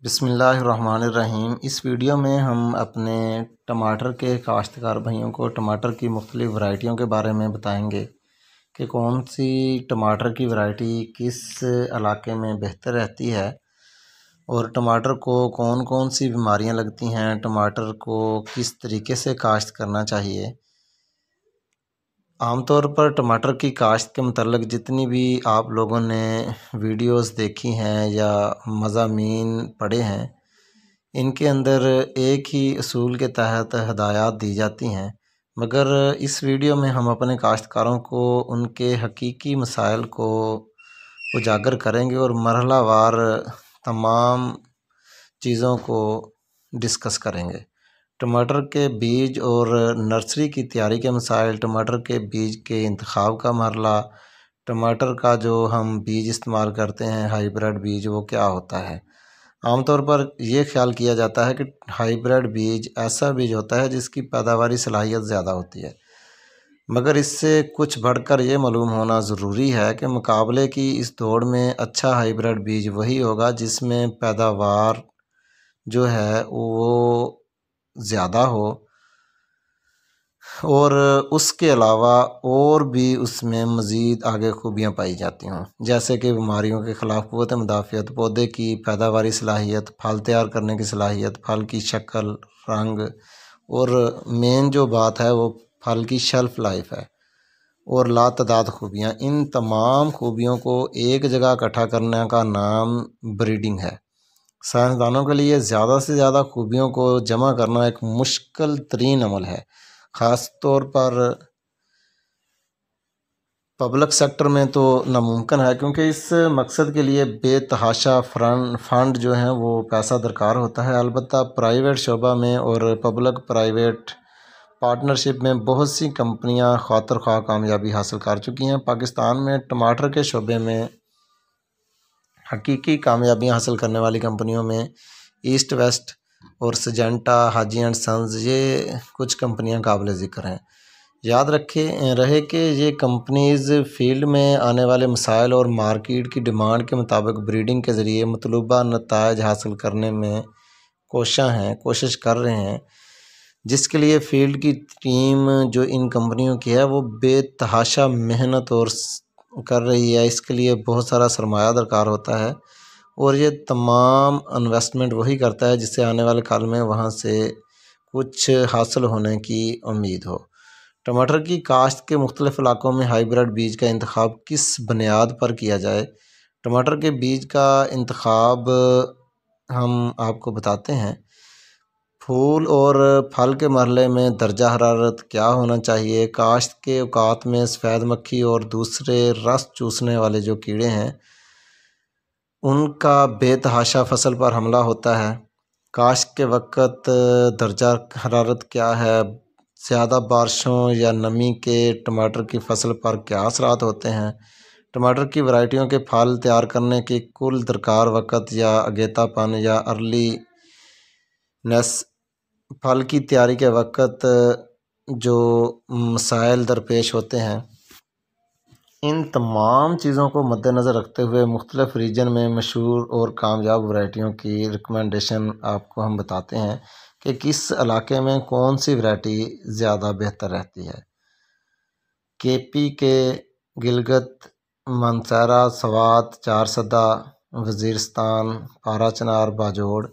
बिस्मिल्लाहिर्रहमानिर्रहीम। इस वीडियो में हम अपने टमाटर के काश्तकार भाइयों को टमाटर की मुख्तलिफ़ वैरायटियों के बारे में बताएंगे कि कौन सी टमाटर की वैरायटी किस इलाके में बेहतर रहती है और टमाटर को कौन कौन सी बीमारियां लगती हैं, टमाटर को किस तरीके से काश्त करना चाहिए। आमतौर पर टमाटर की काश्त के मतलब जितनी भी आप लोगों ने वीडियोस देखी हैं या मज़ामीन पढ़े हैं, इनके अंदर एक ही असूल के तहत हदायत दी जाती हैं। मगर इस वीडियो में हम अपने काश्तकारों को उनके हकीकी मसाइल को उजागर करेंगे और मरहलावार तमाम चीज़ों को डिस्कस करेंगे। टमाटर के बीज और नर्सरी की तैयारी के मसाइल, टमाटर के बीज के इंतखाब का मरला, टमाटर का जो हम बीज इस्तेमाल करते हैं हाइब्रिड बीज, वो क्या होता है। आमतौर पर यह ख्याल किया जाता है कि हाइब्रिड बीज ऐसा बीज होता है जिसकी पैदावारी सलाहियत ज़्यादा होती है, मगर इससे कुछ बढ़कर ये मालूम होना ज़रूरी है कि मुकाबले की इस दौड़ में अच्छा हाइब्रिड बीज वही होगा जिसमें पैदावार जो है वो ज़्यादा हो और उसके अलावा और भी उसमें मज़ीद आगे खूबियाँ पाई जाती हों, जैसे कि बीमारियों के ख़िलाफ़ क़ुव्वत मुदाफ़ियत, पौधे की पैदावारी सलाहियत, फल तैयार करने की सलाहियत, फल की शक्ल, रंग और मेन जो बात है वो फल की शेल्फ़ लाइफ है और लातदाद खूबियाँ। इन तमाम खूबियों को एक जगह इकट्ठा करने का नाम ब्रीडिंग है। साइंसदानों के लिए ज़्यादा से ज़्यादा खूबियों को जमा करना एक मुश्किल तरीन अमल है, ख़ास तौर पर पब्लिक सेक्टर में तो नामुमकिन है, क्योंकि इस मकसद के लिए बेतहाशा फ़ंड जो हैं वो पैसा दरकार होता है। अलबत्ता प्राइवेट शोबा में और पब्लिक प्राइवेट पार्टनरशिप में बहुत सी कंपनियां खातिर ख्वाह कामयाबी हासिल कर चुकी हैं। पाकिस्तान में टमाटर के शोबे में हकीकी कामयाबियाँ हासिल करने वाली कंपनियों में ईस्ट वेस्ट और सिजेंटा, हाजी एंड सन्स, ये कुछ कंपनियां काबिल ज़िक्र हैं। याद रहे कि ये कंपनीज़ फील्ड में आने वाले मसाइल और मार्केट की डिमांड के मुताबिक ब्रीडिंग के ज़रिए मतलूबा नताइज हासिल करने में कोशिश कर रहे हैं, जिसके लिए फ़ील्ड की टीम जो इन कंपनियों की है वो बेतहाशा मेहनत और कर रही है। इसके लिए बहुत सारा सरमाया दरकार होता है और ये तमाम इन्वेस्टमेंट वही करता है जिससे आने वाले काल में वहाँ से कुछ हासिल होने की उम्मीद हो। टमाटर की काश्त के मुख्तलिफ़ इलाकों में हाइब्रिड बीज का इंतखाब किस बुनियाद पर किया जाए। टमाटर के बीज का इंतखाब हम आपको बताते हैं। फूल और फल के मरहले में दर्जा हरारत क्या होना चाहिए। काश्त के औकात में सफ़ेद मक्खी और दूसरे रस चूसने वाले जो कीड़े हैं उनका बेतहाशा फसल पर हमला होता है। काश्त के वक़्त दर्जा हरारत क्या है। ज़्यादा बारिशों या नमी के टमाटर की फसल पर क्या असरात होते हैं। टमाटर की वैरायटियों के फल तैयार करने की कुल दरकार वक़्त या अगेतापन या अर्ली नेस, फल की तैयारी के वक़्त जो मसाइल दरपेश होते हैं, इन तमाम चीज़ों को मद्देनज़र रखते हुए मुख्तलिफ़ रीजन में मशहूर और कामयाब वैरायटियों की रिकमेंडेशन आपको हम बताते हैं कि किस इलाके में कौन सी वैरायटी ज़्यादा बेहतर रहती है। केपी के, गिलगित, मानसरा, स्वात, चारसदा, वज़ीरिस्तान, पारा चनार, बाजोड़,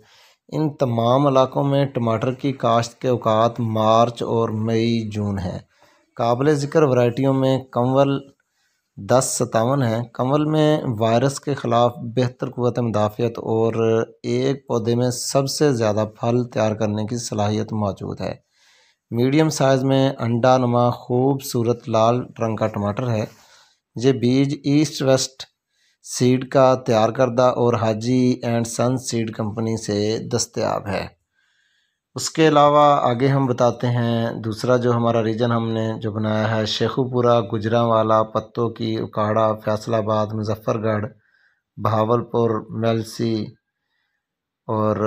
इन तमाम इलाकों में टमाटर की काश्त के औकात मार्च और मई जून है। काबिल ज़िक्र वैरायटियों में कंवल 1057 है। कंवल में वायरस के ख़िलाफ़ बेहतर क़ुव्वत मुदाफ़ियत और एक पौधे में सबसे ज़्यादा फल तैयार करने की सलाहियत मौजूद है। मीडियम साइज़ में अंडा नुमा खूबसूरत लाल रंग का टमाटर है। ये बीज ईस्ट वेस्ट सीड का तैयार करदा और हाजी एंड सन्स सीड कंपनी से दस्तयाब है। उसके अलावा आगे हम बताते हैं दूसरा जो हमारा रीजन हमने जो बनाया है, शेखुपुरा, गुजरांवाला, पत्तों की, उकाड़ा, फैसलाबाद, मुजफ्फरगढ़, बहावलपुर, मेलसी और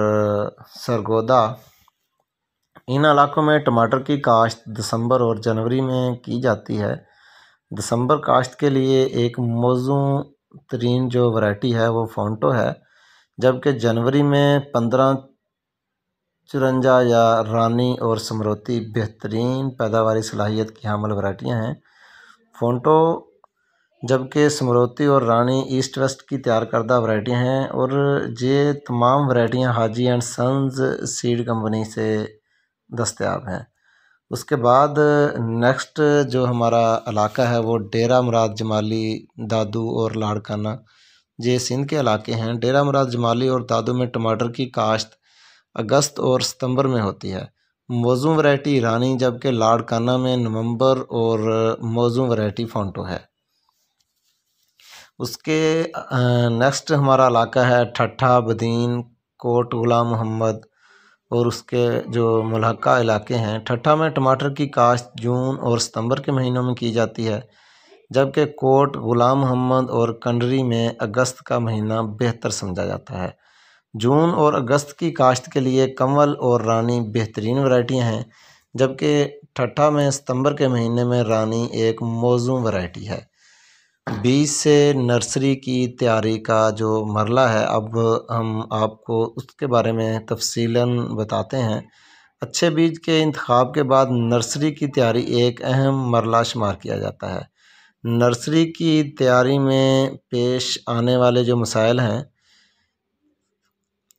सरगोदा। इन इलाकों में टमाटर की काश्त दिसंबर और जनवरी में की जाती है। दिसंबर काश्त के लिए एक मौजूद तरीन जो वैरायटी है वो फोंटो है। जबकि जनवरी में 1554 या रानी और समृद्धि बेहतरीन पैदावारी सलाहियत की हामिल वैरायटियाँ हैं। फोंटो जबकि समृद्धि और रानी ईस्ट वेस्ट की तैयार करदा वैरायटियाँ हैं और ये तमाम वैरायटियाँ हाजी एंड सन्स सीड कंपनी से दस्तयाब हैं। उसके बाद नेक्स्ट जो हमारा इलाका है वो डेरा मुराद जमाली, दादू और लाड़काना, ये सिंध के इलाके हैं। डेरा मुराद जमाली और दादू में टमाटर की काश्त अगस्त और सितंबर में होती है। मौजूद वैरायटी रानी, जबकि लाड़काना में नवंबर और मौजूद वैरायटी फोंटो है। उसके नेक्स्ट हमारा इलाका है ठट्ठा, बदीन, कोट गुलाम मोहम्मद और उसके जो मुल्हका इलाके हैं। ठट्ठा में टमाटर की काश्त जून और सितंबर के महीनों में की जाती है, जबकि कोट गुलाम मोहम्मद और कंडरी में अगस्त का महीना बेहतर समझा जाता है। जून और अगस्त की काश्त के लिए कंवल और रानी बेहतरीन वैरायटियां हैं, जबकि ठट्ठा में सितंबर के महीने में रानी एक मौजूद वैरायटी है। बीज से नर्सरी की तैयारी का जो मरला है, अब हम आपको उसके बारे में तफसीलन बताते हैं। अच्छे बीज के इंतखाब के बाद नर्सरी की तैयारी एक अहम मरला शुमार किया जाता है। नर्सरी की तैयारी में पेश आने वाले जो मसाइल हैं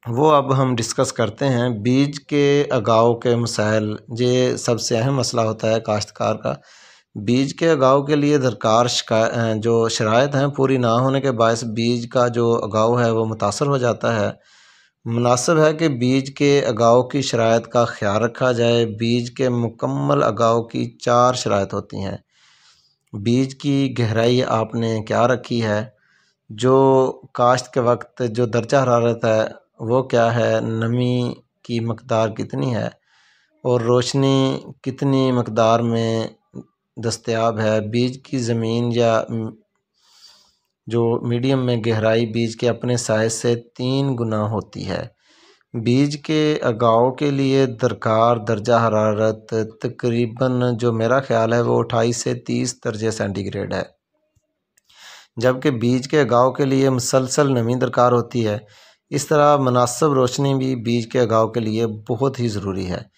वो अब हम डिस्कस करते हैं। बीज के उगाव के मसाइल, ये सबसे अहम मसला होता है काश्तकार का। बीज के उगाव के लिए दरकार जो शराइत हैं पूरी ना होने के बायस बीज का जो उगाव है वो मुतासर हो जाता है। मुनासिब है कि बीज के उगाव की शराइत का ख्याल रखा जाए। बीज के मुकम्मल उगाव की 4 शराइत होती हैं। बीज की गहराई आपने क्या रखी है, जो काश्त के वक्त जो दर्जा हरारत है वो क्या है, नमी की मकदार कितनी है और रोशनी कितनी मकदार में दस्तयाब है। बीज की ज़मीन या जो मीडियम में गहराई बीज के अपने साइज से 3 गुना होती है। बीज के उगाव के लिए दरकार दर्जा हरारत तकरीबन, जो मेरा ख्याल है वो 28 से 30 दर्जे सेंटीग्रेड है, जबकि बीज के उगाव के लिए मुसलसल नमी दरकार होती है। इस तरह मुनासिब रोशनी भी बीज के उगाव के लिए बहुत ही ज़रूरी है।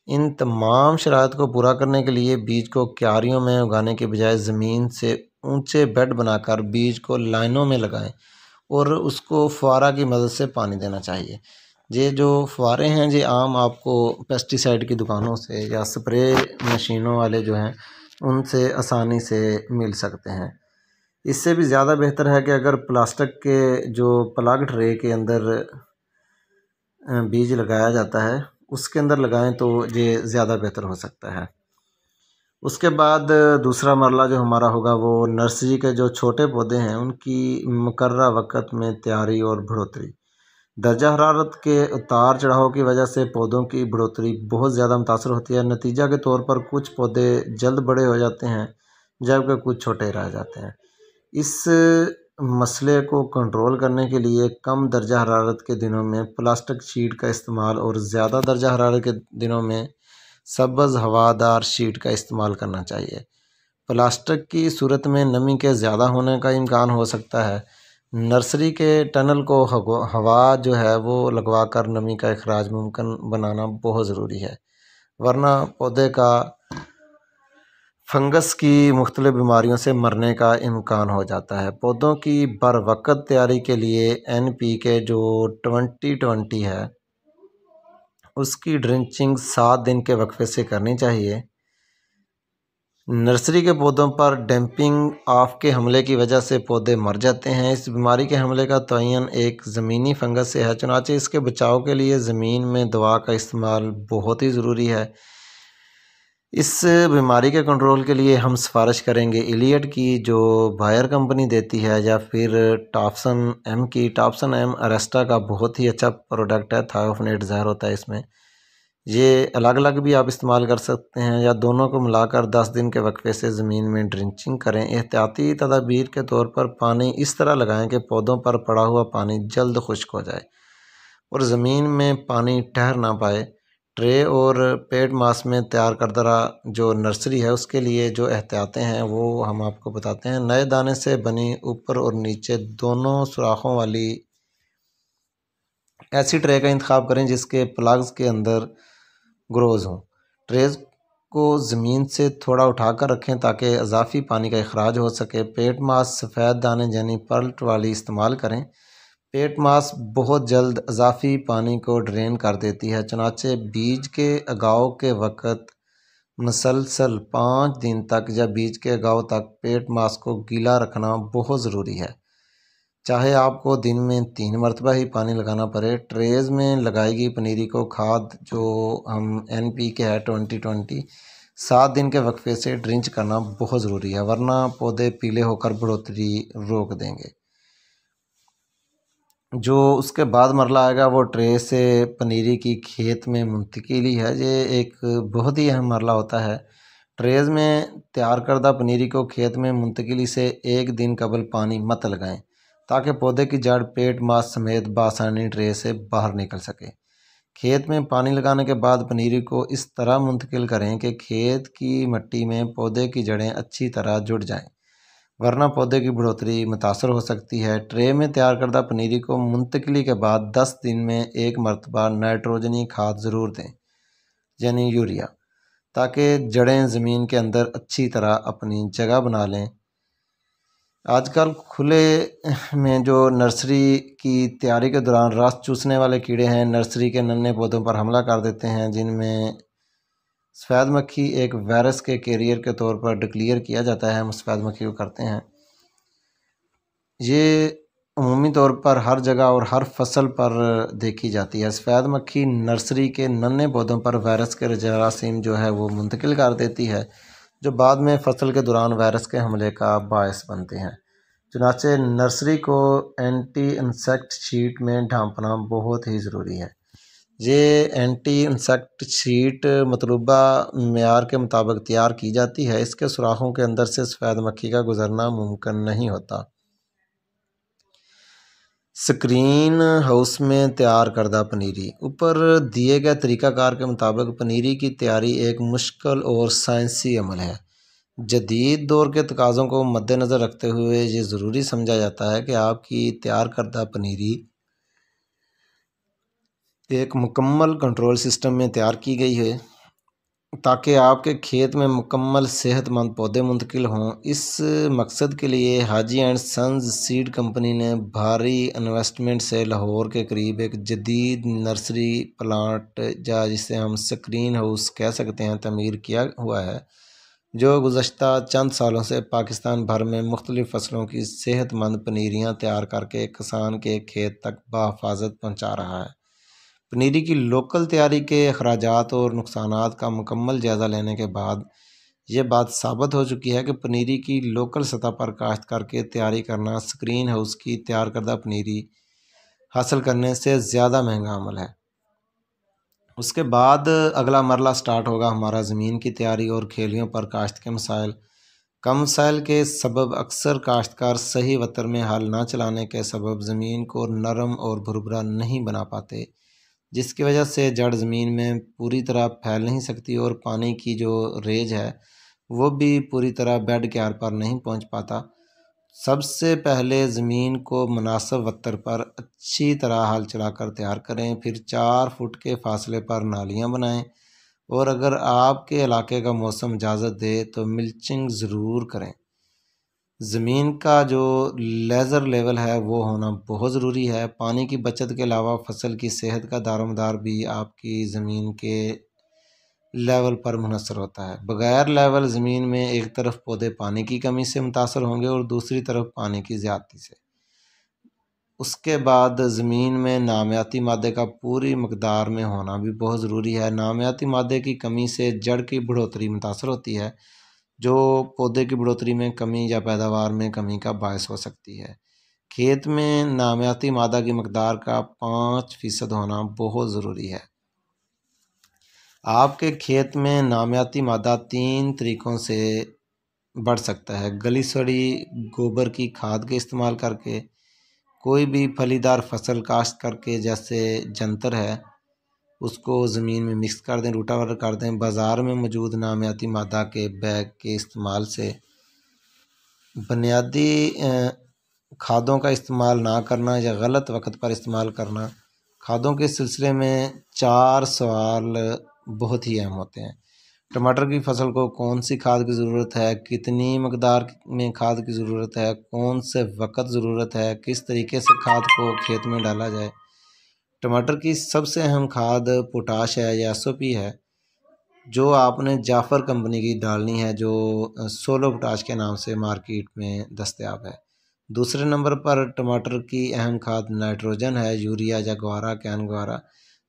इन तमाम शराइत को पूरा करने के लिए बीज को क्यारियों में उगाने के बजाय ज़मीन से ऊंचे बेड बनाकर बीज को लाइनों में लगाएं और उसको फुआरा की मदद से पानी देना चाहिए। ये जो फुआरे हैं ये आम आपको पेस्टिसाइड की दुकानों से या स्प्रे मशीनों वाले जो हैं उनसे आसानी से मिल सकते हैं। इससे भी ज़्यादा बेहतर है कि अगर प्लास्टिक के जो प्लग ट्रे के अंदर बीज लगाया जाता है उसके अंदर लगाएं तो ये ज़्यादा बेहतर हो सकता है। उसके बाद दूसरा मरला जो हमारा होगा वो नर्सरी के जो छोटे पौधे हैं उनकी मुकर्रा वक़्त में तैयारी और बढ़ोतरी। दर्जा हरारत के उतार चढ़ाव की वजह से पौधों की बढ़ोतरी बहुत ज़्यादा मुतासर होती है। नतीजा के तौर पर कुछ पौधे जल्द बड़े हो जाते हैं जबकि कुछ छोटे रह जाते हैं। इस मसले को कंट्रोल करने के लिए कम दर्जा हरारत के दिनों में प्लास्टिक शीट का इस्तेमाल और ज़्यादा दर्जा हरारत के दिनों में सब्ज़ हवादार शीट का इस्तेमाल करना चाहिए। प्लास्टिक की सूरत में नमी के ज़्यादा होने का इम्कान हो सकता है। नर्सरी के टनल को हवा जो है वो लगवा कर नमी का अखराज मुमकिन बनाना बहुत ज़रूरी है, वरना पौधे का फंगस की मुख्तलिफ बीमारियों से मरने का इम्कान हो जाता है। पौधों की बर वक़्त तैयारी के लिए NPK जो 2020 है उसकी ड्रिंचिंग 7 दिन के वक्फे से करनी चाहिए। नर्सरी के पौधों पर डैम्पिंग ऑफ के हमले की वजह से पौधे मर जाते हैं। इस बीमारी के हमले का तयन एक ज़मीनी फंगस से है, चुनांचे इसके बचाव के लिए ज़मीन में दवा का इस्तेमाल बहुत ही ज़रूरी है। इस बीमारी के कंट्रोल के लिए हम सिफारिश करेंगे इलियट की जो बायर कंपनी देती है, या फिर टॉप्सन एम की। टॉप्सन एम अरेस्टा का बहुत ही अच्छा प्रोडक्ट है, थायोफनेट ज़हर होता है इसमें। ये अलग अलग भी आप इस्तेमाल कर सकते हैं या दोनों को मिलाकर 10 दिन के वक्फे से ज़मीन में ड्रिंचिंग करें। एहतियाती तदाबीर के तौर पर पानी इस तरह लगाएं कि पौधों पर पड़ा हुआ पानी जल्द खुश्क हो जाए और ज़मीन में पानी ठहर ना पाए। ट्रे और पेड मास में तैयार करदा जो नर्सरी है उसके लिए जो एहतियातें हैं वो हम आपको बताते हैं। नए दाने से बनी ऊपर और नीचे दोनों सुराखों वाली ऐसी ट्रे का इंतखाब करें जिसके प्लग्स के अंदर ग्रोज हों। ट्रेज को ज़मीन से थोड़ा उठाकर रखें ताकि इजाफी पानी का अखराज हो सके। पेट मास सफ़ेद दाने यानी पर्ल्ट वाली इस्तेमाल करें। पेट मास बहुत जल्द इजाफी पानी को ड्रेन कर देती है, चुनाचे बीज के उगाव के वक़्त मुसलसल 5 दिन तक या बीज के उगाव तक पेट मास को गीला रखना बहुत ज़रूरी है। चाहे आपको दिन में 3 मरतबा ही पानी लगाना पड़े। ट्रेज़ में लगाई गई पनीरी को खाद जो हम NPK है 20-20 7 दिन के वक्फे से ड्रिंच करना बहुत ज़रूरी है, वरना पौधे पीले होकर बढ़ोतरी रोक देंगे। जो उसके बाद मरला आएगा वो ट्रे से पनीरी की खेत में मुंतकिली है। ये एक बहुत ही अहम मरला होता है। ट्रेज़ में तैयार करदा पनीरी को खेत में मुंतकिली से 1 दिन कबल पानी मत लगाएं ताकि पौधे की जड़ पेट मास समेत बासानी ट्रे से बाहर निकल सके। खेत में पानी लगाने के बाद पनीरी को इस तरह मुंतकिल करें कि खेत की मिट्टी में पौधे की जड़ें अच्छी तरह जुड़ जाएं, वरना पौधे की बढ़ोतरी मुतासर हो सकती है। ट्रे में तैयार करदा पनीरी को मुंतकिली के बाद 10 दिन में 1 मरतबा नाइट्रोजनी खाद ज़रूर दें, यानी यूरिया, ताकि जड़ें ज़मीन के अंदर अच्छी तरह अपनी जगह बना लें। आजकल खुले में जो नर्सरी की तैयारी के दौरान रस चूसने वाले कीड़े हैं, नर्सरी के नन्हे पौधों पर हमला कर देते हैं, जिनमें सफ़ेद मक्खी एक वायरस के कैरियर के तौर पर डिक्लेयर किया जाता है। हम सफ़ेद मक्खी को करते हैं। ये अमूमी तौर पर हर जगह और हर फसल पर देखी जाती है। सफ़ेद मक्खी नर्सरी के नन्हे पौधों पर वायरस के जरासीम जो है वो मुंतकिल कर देती है, जो बाद में फसल के दौरान वायरस के हमले का बायस बनते हैं। चुनाचे नर्सरी को एंटी इंसेक्ट शीट में ढांपना बहुत ही ज़रूरी है। ये एंटी इंसेक्ट शीट मतलूबा मेयार के मुताबिक तैयार की जाती है। इसके सुराखों के अंदर से सफ़ेद मक्खी का गुजरना मुमकिन नहीं होता। स्क्रीन हाउस में तैयार करदा पनीरी। ऊपर दिए गए तरीक़ाकार के मुताबिक पनीरी की तैयारी एक मुश्किल और साइंसी अमल है। जदीद दौर के तकाज़ों को मद्देनज़र रखते हुए ये ज़रूरी समझा जाता है कि आपकी तैयार करदा पनीरी एक मुकम्मल कंट्रोल सिस्टम में तैयार की गई है ताकि आपके खेत में मुकम्मल सेहतमंद पौधे मुंतकिल हों। इस मकसद के लिए हाजी एंड सन्स सीड कंपनी ने भारी इन्वेस्टमेंट से लाहौर के करीब एक जदीद नर्सरी प्लांट या जिसे हम स्क्रीन हाउस कह सकते हैं तमीर किया हुआ है, जो गुज़श्ता चंद सालों से पाकिस्तान भर में मुख्तलिफ़ फसलों की सेहतमंद पनीरियाँ तैयार करके किसान के खेत तक बहिफाजत पहुँचा रहा है। पनीरी की लोकल तैयारी के अखराजात और नुकसानात का मुकम्मल जायज़ा लेने के बाद ये बात साबित हो चुकी है कि पनीरी की लोकल सतह पर काश्त करके तैयारी करना स्क्रीन हाउस की तैयार करदा पनीरी हासिल करने से ज़्यादा महंगा अमल है। उसके बाद अगला मरला स्टार्ट होगा हमारा ज़मीन की तैयारी और खेलियों पर काश्त के मसाइल। कम मसाइल के सबब अक्सर काश्तकार सही वतर में हल ना चलाने के सबब ज़मीन को नरम और भुरभुरा नहीं बना पाते, जिसकी वजह से जड़ ज़मीन में पूरी तरह फैल नहीं सकती और पानी की जो रेंज है वो भी पूरी तरह बेड के आर पार नहीं पहुंच पाता। सबसे पहले ज़मीन को मुनासिब वतर पर अच्छी तरह हल चलाकर तैयार करें, फिर 4 फुट के फासले पर नालियां बनाएं और अगर आपके इलाके का मौसम इजाज़त दे तो मिल्चिंग ज़रूर करें। ज़मीन का जो लेज़र लेवल है वो होना बहुत ज़रूरी है। पानी की बचत के अलावा फसल की सेहत का दारोमदार भी आपकी ज़मीन के लेवल पर मुनहसर होता है। बग़ैर लेवल ज़मीन में एक तरफ पौधे पानी की कमी से मुतासर होंगे और दूसरी तरफ पानी की ज़्यादती से। उसके बाद ज़मीन में नामियाती मादे का पूरी मकदार में होना भी बहुत ज़रूरी है। नामियाती मादे की कमी से जड़ की बढ़ोतरी मुतासर होती है, जो पौधे की बढ़ोतरी में कमी या पैदावार में कमी का बायस हो सकती है। खेत में नामियाती मादा की मकदार का 5% होना बहुत ज़रूरी है। आपके खेत में नामियाती मादा 3 तरीक़ों से बढ़ सकता है। गली सड़ी गोबर की खाद के इस्तेमाल करके, कोई भी फलीदार फसल काश्त करके जैसे जंतर है उसको ज़मीन में मिक्स कर दें, रूटावाटर कर दें। बाज़ार में मौजूद नामियाती मादा के बैग के इस्तेमाल से बुनियादी खादों का इस्तेमाल ना करना या गलत वक्त पर इस्तेमाल करना खादों के सिलसिले में 4 सवाल बहुत ही अहम होते हैं। टमाटर की फसल को कौन सी खाद की ज़रूरत है, कितनी मकदार में खाद की ज़रूरत है, कौन से वक्त ज़रूरत है, किस तरीके से खाद को खेत में डाला जाए। टमाटर की सबसे अहम खाद पोटाश है या एसओपी है, जो आपने जाफ़र कंपनी की डालनी है, जो सोलो पोटाश के नाम से मार्केट में दस्तयाब है। दूसरे नंबर पर टमाटर की अहम खाद नाइट्रोजन है, यूरिया या ग्वारा, कैन ग्वारा।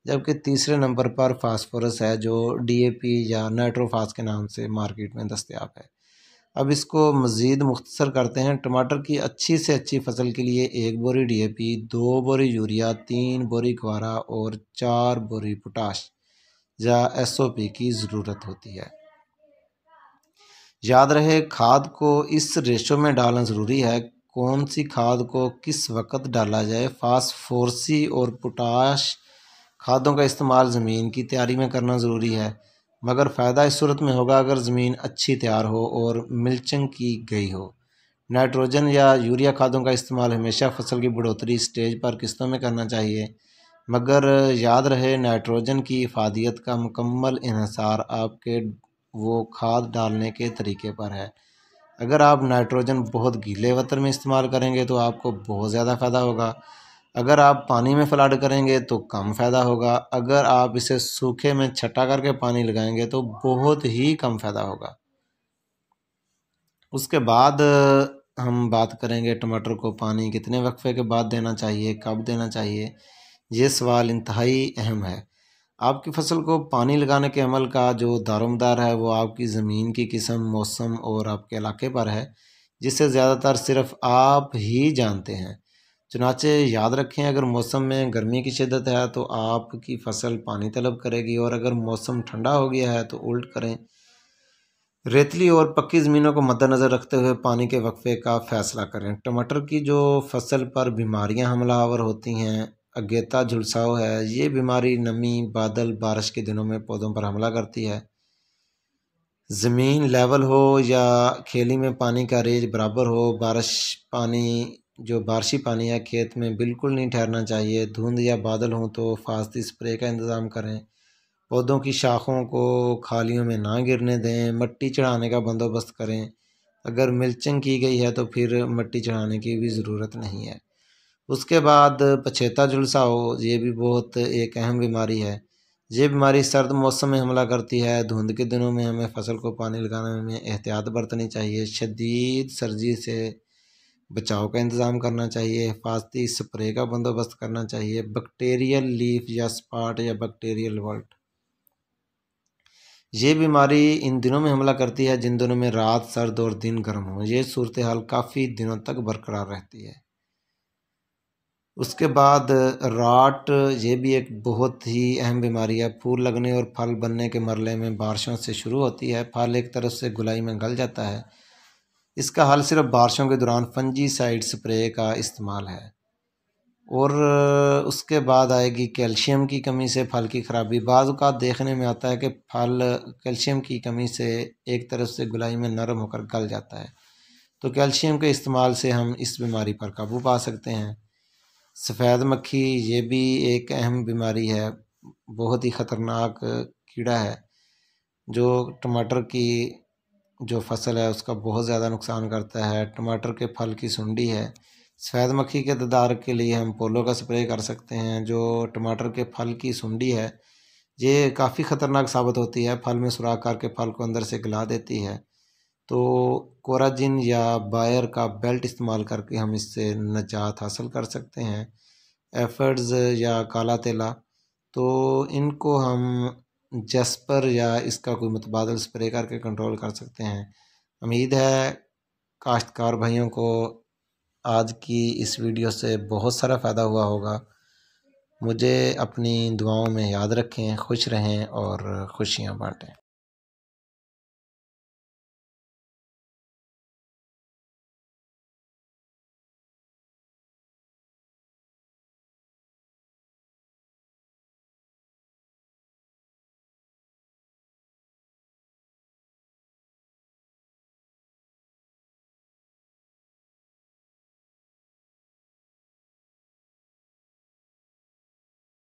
जबकि तीसरे नंबर पर फास्फोरस है, जो डीएपी या नाइट्रोफास के नाम से मार्केट में दस्तयाब है। अब इसको मज़ीद मुख्तसर करते हैं। टमाटर की अच्छी से अच्छी फसल के लिए 1 बोरी डीएपी, 2 बोरी यूरिया, 3 बोरी ग्वारा और 4 बोरी पोटाश या एसओपी की ज़रूरत होती है। याद रहे, खाद को इस रेशो में डालना ज़रूरी है। कौन सी खाद को किस वक्त डाला जाए। फास्फोरसी और पोटाश खादों का इस्तेमाल ज़मीन की तैयारी में करना ज़रूरी है, मगर फ़ायदा इस सूरत में होगा अगर ज़मीन अच्छी तैयार हो और मिल्चिंग की गई हो। नाइट्रोजन या यूरिया खादों का इस्तेमाल हमेशा फसल की बढ़ोतरी स्टेज पर किस्तों में करना चाहिए, मगर याद रहे, नाइट्रोजन की इफादियत का मुकम्मल इन्हिसार आपके वो खाद डालने के तरीके पर है। अगर आप नाइट्रोजन बहुत गीले वतर में इस्तेमाल करेंगे तो आपको बहुत ज़्यादा फ़ायदा होगा। अगर आप पानी में फ्लड करेंगे तो कम फ़ायदा होगा। अगर आप इसे सूखे में छटा करके पानी लगाएंगे तो बहुत ही कम फ़ायदा होगा। उसके बाद हम बात करेंगे टमाटर को पानी कितने वक्फे के बाद देना चाहिए, कब देना चाहिए। ये सवाल इंतहाई अहम है। आपकी फसल को पानी लगाने के अमल का जो दारोमदार है वो आपकी ज़मीन की किस्म, मौसम और आपके इलाके पर है, जिसे ज़्यादातर सिर्फ आप ही जानते हैं। चुनाचे याद रखें, अगर मौसम में गर्मी की शिद्दत है तो आपकी फसल पानी तलब करेगी, और अगर मौसम ठंडा हो गया है तो उल्ट करें। रेतली और पक्की ज़मीनों को मद्देनज़र रखते हुए पानी के वक्फे का फ़ैसला करें। टमाटर की जो फसल पर बीमारियां हमलावर होती हैं, अगेता झुलसाव है। ये बीमारी नमी, बादल, बारिश के दिनों में पौधों पर हमला करती है। ज़मीन लेवल हो या खेली में पानी का रेंज बराबर हो, बारिशी पानी है खेत में बिल्कुल नहीं ठहरना चाहिए। धुंध या बादल हो तो फास्ती स्प्रे का इंतज़ाम करें। पौधों की शाखों को खालियों में ना गिरने दें। मिट्टी चढ़ाने का बंदोबस्त करें। अगर मिल्चिंग की गई है तो फिर मिट्टी चढ़ाने की भी ज़रूरत नहीं है। उसके बाद पछेता झुलसाओ, ये भी बहुत एक अहम बीमारी है। ये बीमारी सर्द मौसम में हमला करती है। धुंध के दिनों में हमें फसल को पानी लगाने में एहतियात बरतनी चाहिए। शदीद सर्दी से बचाव का इंतज़ाम करना चाहिए। हिफाजती स्प्रे का बंदोबस्त करना चाहिए। बैक्टीरियल लीफ या स्पॉट या बैक्टीरियल वॉल्ट, ये बीमारी इन दिनों में हमला करती है जिन दिनों में रात सर्द और दिन गर्म हो। ये सूरत हाल काफ़ी दिनों तक बरकरार रहती है। उसके बाद राट, ये भी एक बहुत ही अहम बीमारी है। फूल लगने और फल बनने के मरले में बारिशों से शुरू होती है। फल एक तरफ से गुलाई में गल जाता है। इसका हल सिर्फ बारिशों के दौरान फंजीसाइड स्प्रे का इस्तेमाल है। और उसके बाद आएगी कैल्शियम की कमी से फल की ख़राबी। बाज़ औक़ात देखने में आता है कि फल कैल्शियम की कमी से एक तरफ से गुलाई में नरम होकर गल जाता है, तो कैल्शियम के इस्तेमाल से हम इस बीमारी पर काबू पा सकते हैं। सफ़ेद मक्खी, ये भी एक अहम बीमारी है, बहुत ही ख़तरनाक कीड़ा है जो टमाटर की जो फसल है उसका बहुत ज़्यादा नुकसान करता है। टमाटर के फल की सुंडी है। सफ़ेद मक्खी के तदारक के लिए हम पोलो का स्प्रे कर सकते हैं। जो टमाटर के फल की सुंडी है, ये काफ़ी ख़तरनाक साबित होती है। फल में सुराख करके फल को अंदर से गला देती है। तो कोराजिन या बायर का बेल्ट इस्तेमाल करके हम इससे निजात हासिल कर सकते हैं। एफिड्स या काला तेला, तो इनको हम जस्पर या इसका कोई मुतबादल स्प्रे करके कंट्रोल कर सकते हैं। उम्मीद है काश्तकार भाइयों को आज की इस वीडियो से बहुत सारा फ़ायदा हुआ होगा। मुझे अपनी दुआओं में याद रखें, खुश रहें और खुशियाँ बाँटें।